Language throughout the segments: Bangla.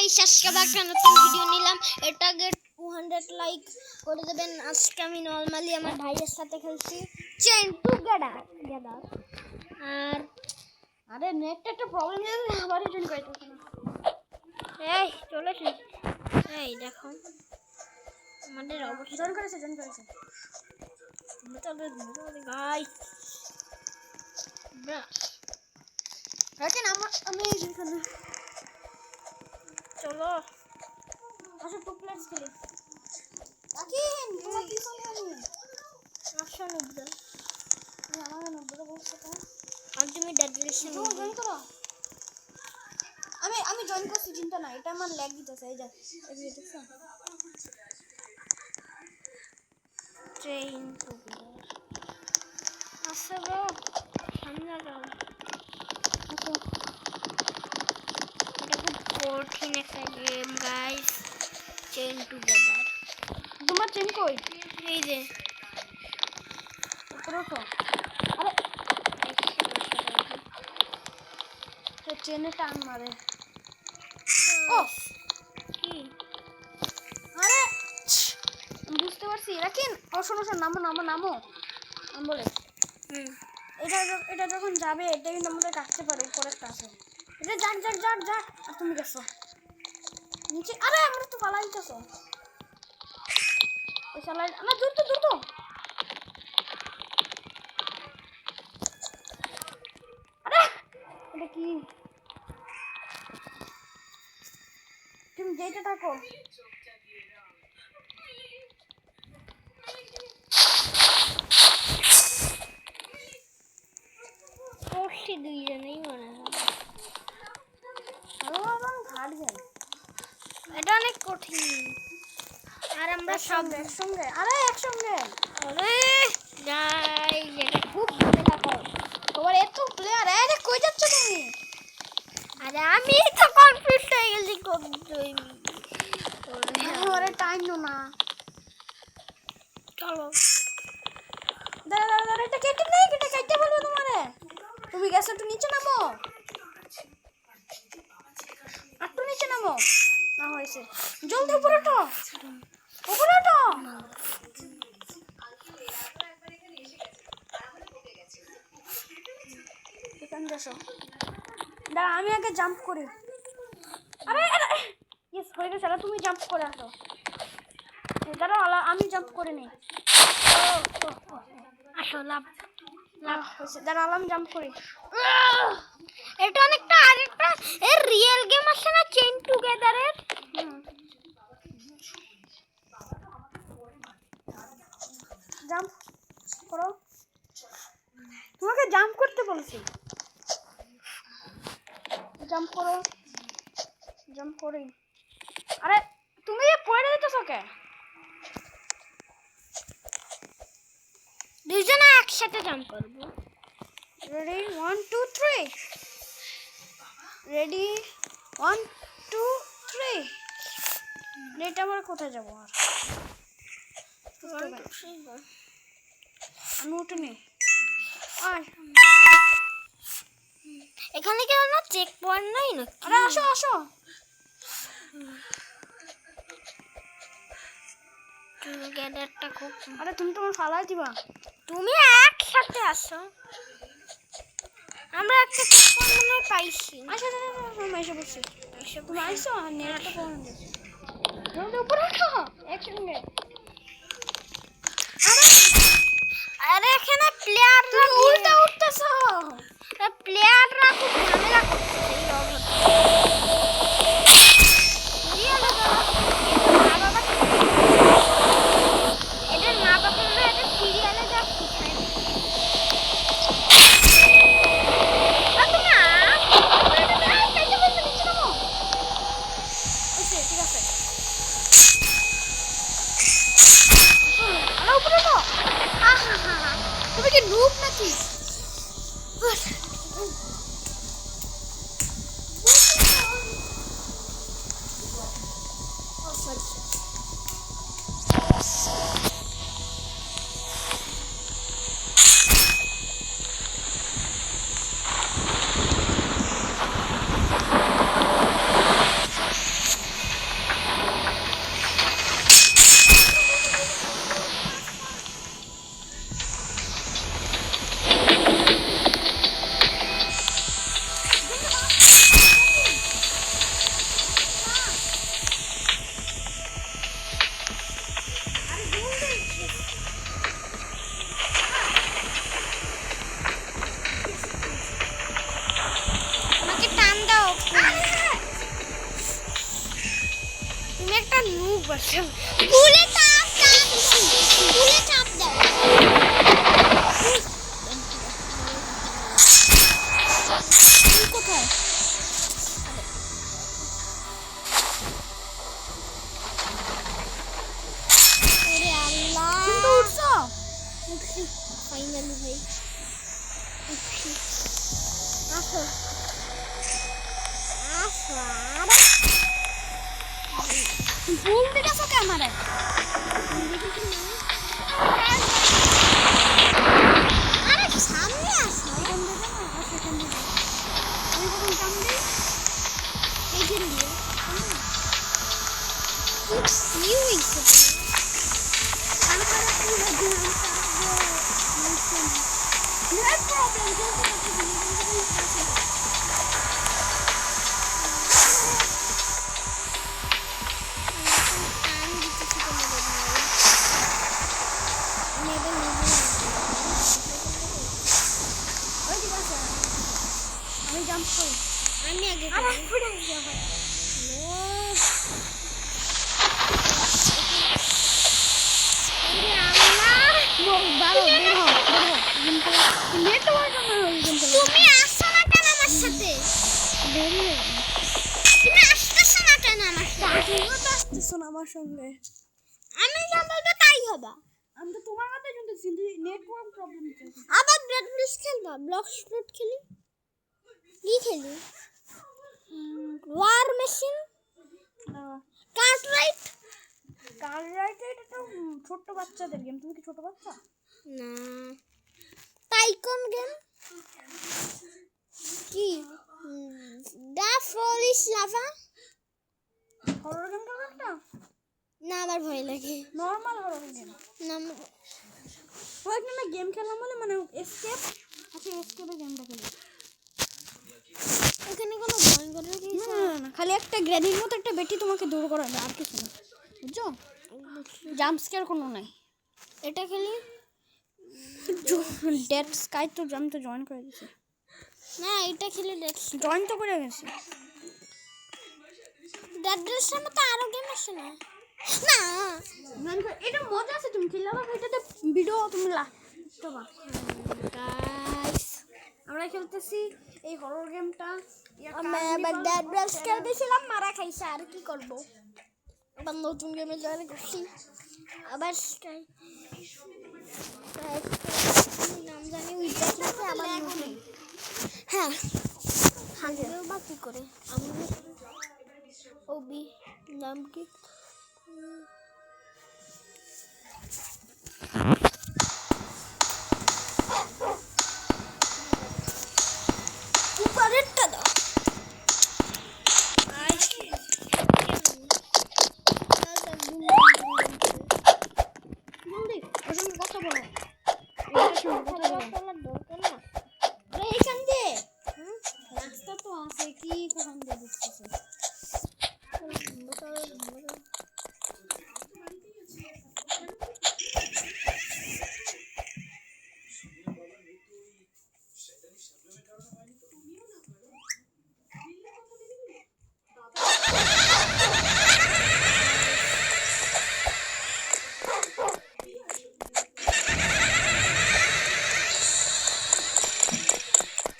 গাইস, আজকে একটা নতুন ভিডিও নিলাম। এটাকে 200 লাইক করে দেবেন। আজকে আমি নরমালি আমার ভাইয়ের সাথে খেলছি চেইন টুগেদার আর আরে নেটটা একটা প্রবলেম আছে, আবার রিটার্ন করে দিতে না। এই চলেছি। এই দেখো আমাদের অবস্থা। জয়েন করেছে গাইস রাখেন আমি এখানে চলো আসো 2 প্লেটস খেলি। রাখেন তোমার কি সঙ্গে আমি আসো নিবদা আমার নম্বর বলছো তো আলটিমেট ডেডিকেশন জয়েন করো। আমি জয়েন করছি, চিন্তা না, এটা আমার ল্যাগ দিতেছে। এই যে দেখছো চেইন টুগেদার আসো ব্রো, সামনে যাও। এটা খুব কঠিন একটা গেম গাইস, চেইন টুগেদার। তোমার চেন কই? এই যে উপরে তো আরে তো চেনে টান মারে। ও কি আরে বুঝতে পারছি। রাখেন ও শোনো নামো আমি বলে এটা যখন যাবে এটা কিন্তু আমাদের কাটতে পারে। উপরে একটা আছে, এটা যাক আর তুমি গেছো নিচে। আরে আমরা তো পালাই দিতেছো। ওই চালাই না, দূর তো আরে এটা কি? তুমি যেতে থাকো। পড়ছি দুইজনেই মনে হয়। ভালো বাবা ঘাট যায়। এটা অনেক কঠিন আর আমরা সব একসঙ্গে। আরে গাইস এটা খুব ঝামেলা করে। তোমার এত প্লেয়ার, আরে কই যাচ্ছ তুমি? আরে আমি তো কনফিউজ হয়ে গেছি কোন দুই। আরে টাইম না। চলো দাঁড়া এটা কেটে নেই, কেটে বলবো তোমারে। তুমি গেছো, একটু নিচে নামো। একটু নিচে নামো। না হয়েছে, জলদি উপরে ওঠো। এখানে যাসো। দাঁড়া আমি আগে জাম্প করি। আরে ইয়েস হয়ে গেছে। তুমি জাম্প করে আসো। দাঁড়াও আমি জাম্প করে নিই। আসো লাভ হয়েছে, দাঁড়াও আমি জাম্প করি। এটা অনেকটা আরেকটা এর রিয়েল গেম আছে না চেইন টুগেদারের। জাম্প করো, তোমাকে জাম্প করতে বলছি। জাম্প করি। আরে তুমি পড়ে দিতেছো কে? দুইজনে একসাথে জাম্প করব। রেডি 1 2 3। রেডি 1 2 3। লেট আমার কোথায় যাবো আর? আমি উঠে নি। আর এখানে কি না চেক পয়েন্ট নাই না? আরে আসো। টুগেদারটা খুব। আরে তুমি তোমার ফালাই দিবা। তুমি একসাথে আসো, আমরা একটা চেক পয়েন্ট মনে হয় পাইছি। আচ্ছা আমি এসে বসছি। তুমি আইসো আর নেটটা পয়েন্ট দিচ্ছি। জলদি উপরে ওঠো একসঙ্গে। আরে এখানে প্লেয়াররা উল্টা উঠতেছো। প্লেয়াররা খুব ঝামেলা করছে এই এদের মা বাবা এদের সিরিয়ালে যা শিখায় না। ঠিক আছে। তুমি কি নুব নাকি? নুব আছে ভুলে চাপ ভুলে চাপ দাও তুই কোথায় ওরে আল্লাহ কিন্তু উঠছো উঠছি ফাইনালি ভাই উঠছি আসো আসো আরে ভুল দিতেছো কে আমারে আরে সামনে আসো এখান থেকে না সেখান থেকে আমি যখন কাম দিই এইখান দিয়ে কি হইছে তারপরে পুরো দিন নেট প্রবলেম আমি জাম্প করি আমি আগে আমার পুরো যাবে বারো বের হও নেটওয়ার্ক আমার তুমি আসছো না কেন আমার সাথে বেরিয়ে তুমি আসতেছো না কেন আমার সাথে তুমিও তো আসতেছো না আমার সঙ্গে আমি যা বলবো তাই হবে আমি তো তোমার কথাই শুনতেছি নেটওয়ার্ক প্রবলেম হচ্ছে আবার ব্রেড ব্রিজ খেলবা ব্লক স্প্লিট খেলি কি খেলি ওয়ার মেশিন কার্ট রাইট কার রাইটে এটা তো ছোট বাচ্চাদের গেম তুমি কি ছোট বাচ্চা না টাইকন গেম কি দা ফলিশ লাভা হরর গেম খেলো একটা না আমার ভয় লাগে নরমাল হরর গেম না ওইখানে না গেম খেললাম বলে মানে এসকেপ আচ্ছা এসকেপের গেমটা খেলি ওখানে কোনো ভয় করার কিছু না খালি একটা গ্র্যানির মতো একটা বেটি তোমাকে দূর করাবে আর কিছু না বুঝছো জাম্প স্কেয়ার কোনো নাই এটা খেলি ডেড স্কাই তো আমি তো জয়েন করে দিয়েছি না এটা খেলে দেখছি জয়েন তো করে গেছি ডেড ড্রেসের মতো আরো গেম আছে না না এটা মজা আছে তুমি খেললে না এটাতে ভিডিও তুমি লাস্টবা গাইস আমরা খেলতেছি এই হরর গেমটা আমি আবার ডেড ড্রেস খেলতেছিলাম মারা খাইছে আর কি করব আবার নতুন গেমে জয়েন করছি আবার স্কাই নাম জানি উইটা খেলতে আবার নতুন হ্যাঁ হাঁটবেও বা কি করে আমি ওবি নাম কি উপরেরটা দাও জলদি ওর সঙ্গে কথা বলো এটার সঙ্গে কথা বলো এইখান দিয়ে রাস্তা তো আছে কি কোখান দিয়ে ঢুকতেছে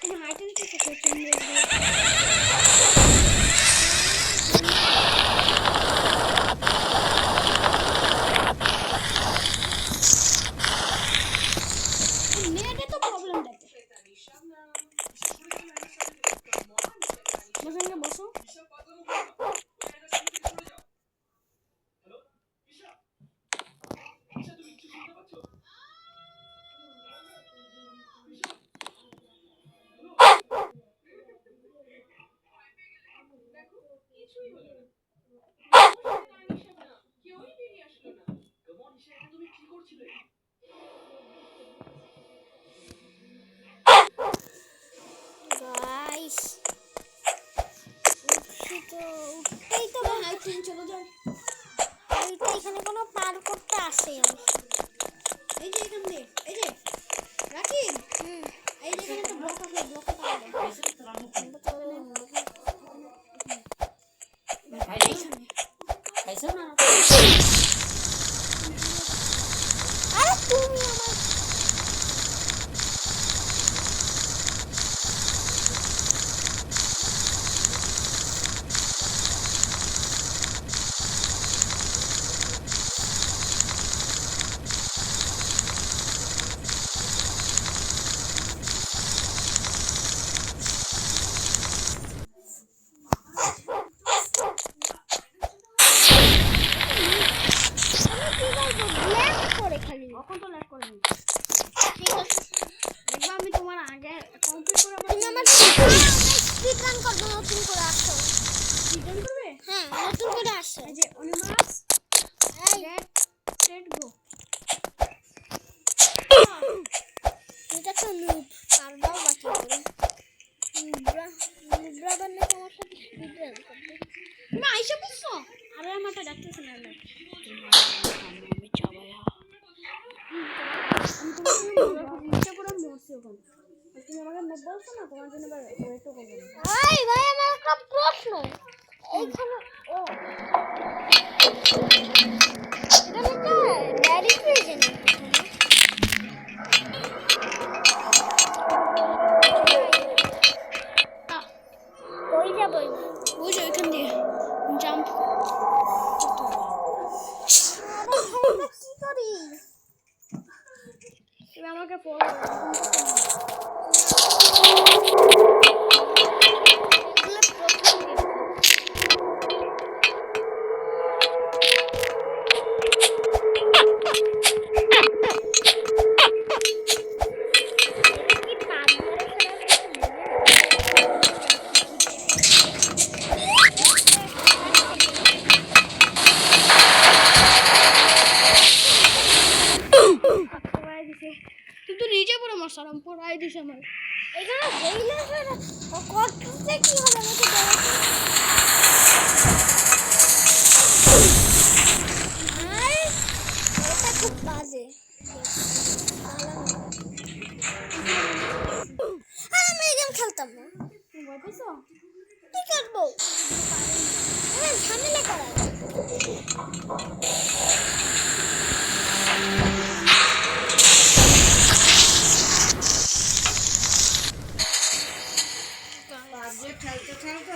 তুমি হাইটে দিতে তুমি নেটে তো প্রবলেম দেখে বসে বসো গাইস উঠতেই তো হাইটে চলে যাও ওইটা এখানে কোনো পার করতে আসে এই যে এখান দিয়ে এই যে রাখি এই যে এখানে একটা ব্লক আছে ব্লকে পারবে খাইছো না নতুন করে আসছে। এই যে অনিমাস এই লেট গো। এটা তো নুব, পারবাও বাকি করে। নুবরা বানলে তোমার সাথে স্পিড রান করবে। তুমি আইসা বসছো? আরে আমারটা ডাকতেছ না না। আমি চাবায়া। আমি তোমার নিচে পুরো মরছি ওখানে। তুমি আমাকে মুখ বলছো না তোমার জন্য ওয়েটও করবো না। ভাই ভাই আমার একটা প্রশ্ন এইখানে ও এটা একটা ড্যাডি ফ্রিজে না কই যাবো ওই যে ওইখান দিয়ে জাম্প কি করি তুমি আমাকে ফলো তুমি তো নিচে পড়ে আমার সারাম পড়াই দিছে আমার। এখানে হইলে করতে কি হবে আমাকে ভাই এটা খুব বাজে আর আমি এই গেম খেলতাম না তুমি ভয় পেয়েছো? কি করবো ঝামেলা করা খেলতে খেলতে